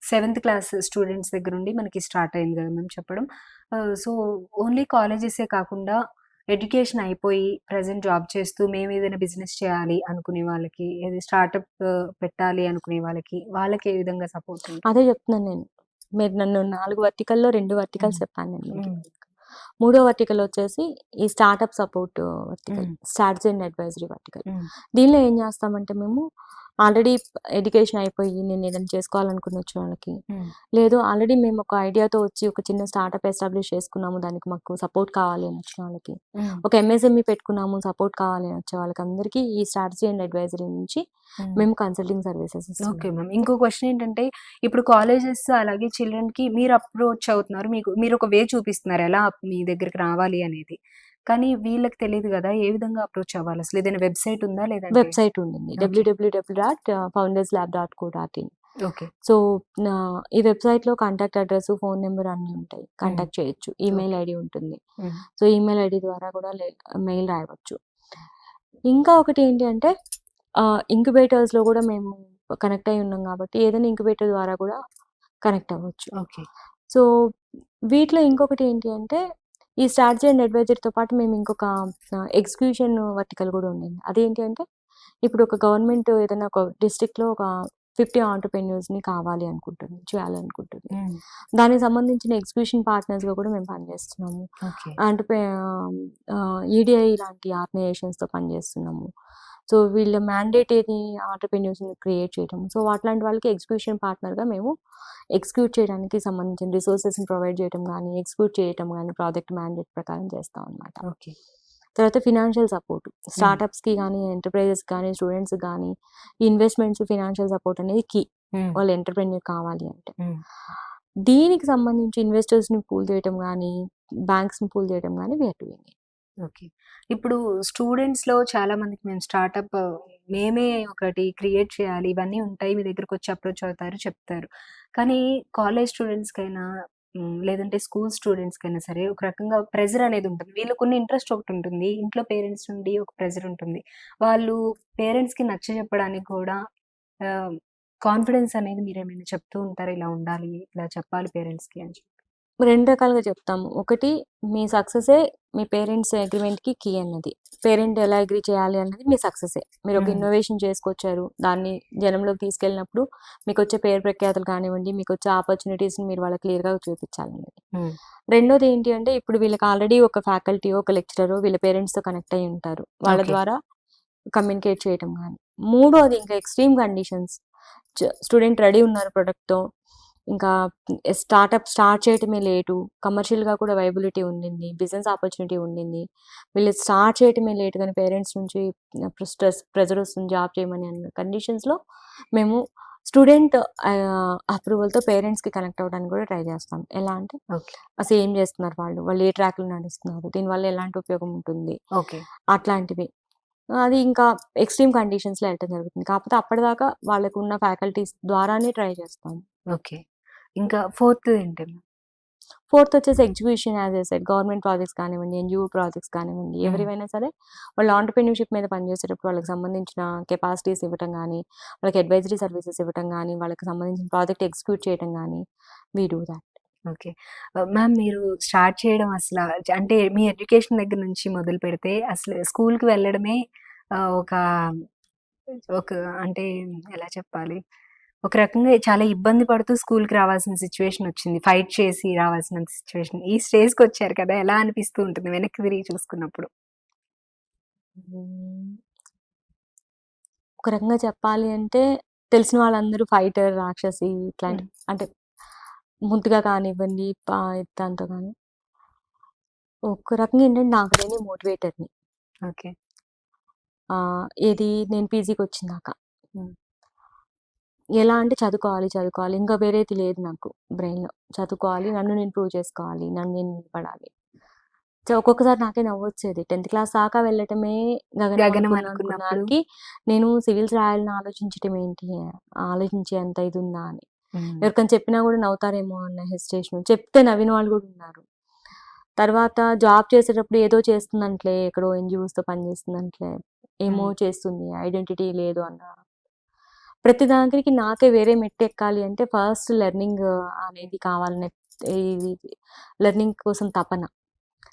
Seventh class students దగ్గర నుండి మనకి స్టార్ట్ అయింది కదా మ్యామ్ చెప్పడం. సో, ఓన్లీ కాలేజెసే కాకుండా ఎడ్యుకేషన్ అయిపోయి ప్రెజెంట్ జాబ్ చేస్తూ మేమేదైనా బిజినెస్ చేయాలి అనుకునే వాళ్ళకి, ఏది స్టార్టప్ పెట్టాలి అనుకునే వాళ్ళకి ఏ విధంగా సపోర్ట్ ఉంటుంది? అదే చెప్తున్నాను నేను. మీరు నన్ను 4 వర్టికల్‌లో 2 వర్టికల్స్ హ్మ్. చెప్పాను నేను మీకు. హ్మ్. మూడో వర్టికల్ వచ్చేసి ఈ స్టార్టప్ సపోర్ట్ వర్టికల్. హ్మ్. Strategy and advisory vertical. హ్మ్. దీనిలో ఏం చేస్తామంటే మేము ఆల్రెడీ ఎడ్యుకేషన్ అయిపోయి నేను ఏదైనా చేసుకోవాలనుకుని వచ్చే వాళ్ళకి, హ్మ్. లేదు ఆల్రెడీ మేము ఒక ఐడియాతో వచ్చి ఒక చిన్న స్టార్టప్ ఎస్టాబ్లిష్ చేసుకున్నాము. దానికి మాకు సపోర్ట్ కావాలి అని వచ్చిన వాళ్ళకి, హ్మ్. ఒక ఎంఎస్ఎంఈ పెట్టుకున్నాము సపోర్ట్ కావాలి అని వచ్చే వాళ్ళకి అందరికీ ఈ స్ట్రాటజీ అండ్ అడ్వైజరీ నుంచి హ్మ్. మేము కన్సల్టింగ్ సర్వీసెస్ ఓకే ఇస్తున్నాము. మ్యామ్. ఇంకో క్వెషన్ ఏంటంటే, ఇప్పుడు కాలేజెస్ అలాగే చిల్డ్రన్‌కి మీరు అప్రోచ్ అవుతున్నారు. మీరు ఒక వే చూపిస్తున్నారు. ఎలా మీ దగ్గరికి రావాలి అనేది. కానీ వీళ్ళకి తెలీదు గదా! ఏ విధంగా అప్రోచ్ అవ్వాలి? అసలు ఏదైనా వెబ్‌సైట్ ఉందా? లేదంటే వెబ్‌సైట్ ఉండింది. ఓకే. www.founderslab.co.in. ఓకే. సో, ఈ వెబ్‌సైట్‌లో కాంటాక్ట్ అడ్రెస్, ఫోన్ నంబర్ అన్నీ ఉంటాయి. హ్మ్. కాంటాక్ట్ చేయొచ్చు. Email okay. ఐడీ ఉంటుంది. హ్మ్. సో, ఈమెయిల్ ఐడీ ద్వారా కూడా మెయిల్ రాయవచ్చు. ఇంకా ఒకటి ఏంటి అంటే ఇంక్యుబేటర్స్‌లో కూడా మేము కనెక్ట్ అయ్యి ఉన్నాం కాబట్టి ఏదైనా ఇంక్యుబేటర్ ద్వారా కూడా కనెక్ట్ అవ్వచ్చు. ఓకే. సో, వీటిలో ఇంకొకటి ఏంటి అంటే ఈ స్ట్రాటజీ అండ్ అడ్వైజరీతో పాటు మేము ఇంకొక ఎగ్జిక్యూషన్ వర్టికల్ కూడా ఉండింది. అదేంటి అంటే ఇప్పుడు ఒక గవర్నమెంట్ ఏదైనా ఒక డిస్ట్రిక్ట్‌లో ఒక 50 ఆంటర్‌ప్రెన్యూర్స్‌ని కావాలి అనుకుంటుంది. చేయాలనుకుంటుంది. హ్మ్. దానికి సంబంధించిన ఎగ్జిక్యూషన్ పార్ట్నర్స్‌గా కూడా మేము పనిచేస్తున్నాము. ఓకే. ఆంటర్‌ప్రె ఈడీఐ లాంటి ఆర్గనైజేషన్స్‌తో పనిచేస్తున్నాము. సో, వీళ్ళ మ్యాండేట్ ఏది ఆంటర్‌ప్రెన్యూర్స్‌ని క్రియేట్ చేయడం. సో, అట్లాంటి వాళ్ళకి ఎగ్జిక్యూషన్ పార్ట్నర్‌గా మేము ఎగ్జిక్యూట్ చేయడానికి సంబంధించిన రిసోర్సెస్‌ని ప్రొవైడ్ చేయడం గానీ, ఎగ్జిక్యూట్ చేయటం గానీ ప్రాజెక్ట్ మ్యాండేట్ ప్రకారం చేస్తామనమాట. ఓకే. తర్వాత ఫినాన్షియల్ సపోర్ట్. హ్మ్. స్టార్టప్స్‌కి గానీ, ఎంటర్‌ప్రైజెస్‌కి గానీ, స్టూడెంట్స్‌కి గానీ, ఇన్వెస్ట్‌మెంట్స్, ఫినాన్షియల్ సపోర్ట్ అనేది కీ. హ్మ్. వాళ్ళు ఎంటర్‌ప్రెన్యూర్ కావాలి అంటే. హ్మ్. దీనికి సంబంధించి ఇన్వెస్టర్స్‌ని పూల్ చేయటం గానీ, బ్యాంక్స్‌ని పూల్ చేయడం గానీ we are doing it. Okay. ఇప్పుడు స్టూడెంట్స్‌లో చాలా మందికి మేము స్టార్టప్ మేమే ఒకటి క్రియేట్ చేయాలి. ఇవన్నీ ఉంటాయి. మీ దగ్గరకొచ్చి అప్రోచ్ అవుతారు, చెప్తారు. కానీ కాలేజ్ స్టూడెంట్స్‌కైనా లేదంటే స్కూల్ స్టూడెంట్స్‌కైనా సరే ఒక రకంగా ప్రెషర్ అనేది ఉంటుంది. వీళ్ళకున్న ఇంట్రెస్ట్ ఒకటుంటుంది. ఇంట్లో పేరెంట్స్ నుండి ఒక ప్రెషర్ ఉంటుంది. వాళ్ళు పేరెంట్స్‌కి నచ్చజెప్పడానికి కూడా ఆహ్, కాన్ఫిడెన్స్ అనేది మీరేమైనా చెప్తూ ఉంటారా? ఇలా ఉండాలి, ఇలా చెప్పాలి పేరెంట్స్‌కి అని చెప్పి. 2 రకాలుగా చెప్తాము. ఒకటి మీ సక్సెసే మీ పేరెంట్స్ అగ్రీమెంట్‌కి కీ అన్నది. పేరెంట్ ఎలా అగ్రీ చేయాలి అన్నది మీ సక్సెసే. మీరొక హ్మ్. ఇన్నోవేషన్ చేసుకొచ్చారు. దాన్ని జనంలోకి తీసుకెళ్ళినప్పుడు మీకొచ్చే పేరు ప్రఖ్యాతులు కానివ్వండి, మీకొచ్చే ఆపర్చునిటీస్‌ని మీరు వాళ్ళకి క్లియర్‌గా చూపించాలండి. హ్మ్. రెండోది ఏంటి అంటే ఇప్పుడు వీళ్ళకి ఆల్రెడీ ఒక ఫ్యాకల్టీయో, ఒక లెక్చరరో వీళ్ళ పేరెంట్స్‌తో కనెక్ట్ అయ్యి ఉంటారు. వాళ్ళ ఓకే. ద్వారా కమ్యూనికేట్ చేయటం గాని. మూడోది ఇంకా ఎక్స్‌ట్రీమ్ కండిషన్స్. స్టూడెంట్ రెడీ ఉన్నారు ప్రొడక్ట్‌తో. ఇంకా స్టార్ట్ చేయటమే లేటు. కమర్షియల్‌గా కూడా వైబిలిటీ ఉండింది. బిజినెస్ ఆపర్చునిటీ ఉండింది. వీళ్ళు స్టార్ట్ చేయటమే లేట్ గాని పేరెంట్స్ నుంచి ప్రెషర్ వస్తుంది జాబ్ చేయమని అన్న కండిషన్స్‌లో మేము స్టూడెంట్ అప్రూవల్‌తో పేరెంట్స్‌కి కనెక్ట్ అవ్వడానికి కూడా ట్రై చేస్తాం. ఎలా అంటే ఓకే. అసలు ఏం చేస్తున్నారు వాళ్ళు? వాళ్ళు ఏ ట్రాక్‌లో నడుస్తున్నారు? దీనివల్ల ఎలాంటి ఉపయోగం ఉంటుంది? ఓకే. అట్లాంటివి. అది ఇంకా ఎక్స్‌ట్రీమ్ కండిషన్స్‌లో ఎళ్ళటం జరుగుతుంది. కాకపోతే అప్పటిదాకా వాళ్ళకున్న ఫ్యాకల్టీస్ ద్వారానే ట్రై చేస్తాం. ఓకే. ఇంకా ఫోర్త్ ఏంటి? ఫోర్త్ వచ్చేసి execution as I said government projects కానివ్వండి, ఎన్‌జీఓ ప్రాజెక్ట్స్ కానివ్వండి, హ్మ్. ఎవరివైనా సరే వాళ్ళు ఆంటర్‌ప్రెన్యూర్‌షిప్ మీద పనిచేసేటప్పుడు వాళ్ళకి సంబంధించిన కెపాసిటీస్ ఇవ్వటం గానీ, వాళ్ళకి అడ్వైజరీ సర్వీసెస్ ఇవ్వటం గానీ, వాళ్ళకి సంబంధించిన ప్రాజెక్ట్ ఎగ్జిక్యూట్ చేయటం గానీ, we do that. Okay. Ma'am మీరు స్టార్ట్ చేయడం అంటే మీ ఎడ్యుకేషన్ దగ్గర నుంచి మొదలుపెడితే అసలు స్కూల్‌కి వెళ్ళడమే ఒక ఒక అంటే ఎలా చెప్పాలి? ఒక రకంగా చాలా ఇబ్బంది పడుతూ స్కూల్‌కి రావాల్సిన సిట్యుయేషన్ వచ్చింది. ఫైట్ చేసి రావాల్సినంత సిట్యుయేషన్. ఈ స్టేజ్‌కొచ్చారు కదా! ఎలా అనిపిస్తూ ఉంటుంది వెనక్కి తిరిగి చూసుకున్నప్పుడు? హ్మ్. ఒక రకంగా చెప్పాలి అంటే తెలిసిన వాళ్ళందరూ ఫైటర్, రాక్షసి ఇట్లాంటి హ్మ్. అంటే ముద్దుగా కానివ్వండి, దాంతో గాని ఒక రకంగా ఏంటంటే నాకు నేనే మోటివేటర్‌ని. ఓకే. ఏది నేను పీజీకొచ్చిందాక. హ్మ్. ఎలా అంటే చదువుకోవాలి, చదువుకోవాలి. ఇంకా వేరేది లేదు నాకు బ్రెయిన్‌లో. చదువుకోవాలి, నన్ను నేను ప్రూవ్ చేసుకోవాలి, నన్ను నేను నిలబడాలి. సో, ఒక్కొక్కసారి నాకే నవ్వొచ్చేది. 10థ్ క్లాస్ దాకా వెళ్ళటమే గగనం గగనం అనుకున్న అనుకున్నప్పుడు దానికి నేను సివిల్స్ రాయాలని ఆలోచించటం ఏంటి? ఆలోచించేంత ఇదుందా అని. హ్మ్. ఎవరికైనా చెప్పినా గూడా నవ్వుతారేమో అన్న హెసిటేషన్. చెప్తే నవ్విన వాళ్ళు గూడా ఉన్నారు. తర్వాత జాబ్ చేసేటప్పుడు ఏదో చేస్తుందంట్లే, ఎక్కడో ఎన్‌జీఓస్‌తో పనిచేస్తుందంట్లే, ఏమో హ్మ్. చేస్తుంది, ఐడెంటిటీ లేదు అన్న ప్రతి దానికి నాకే వేరే మెట్టెక్కాలి అంటే ఫస్ట్ లెర్నింగ్ అనేది కావాలనే ఇది లెర్నింగ్ కోసం తపన.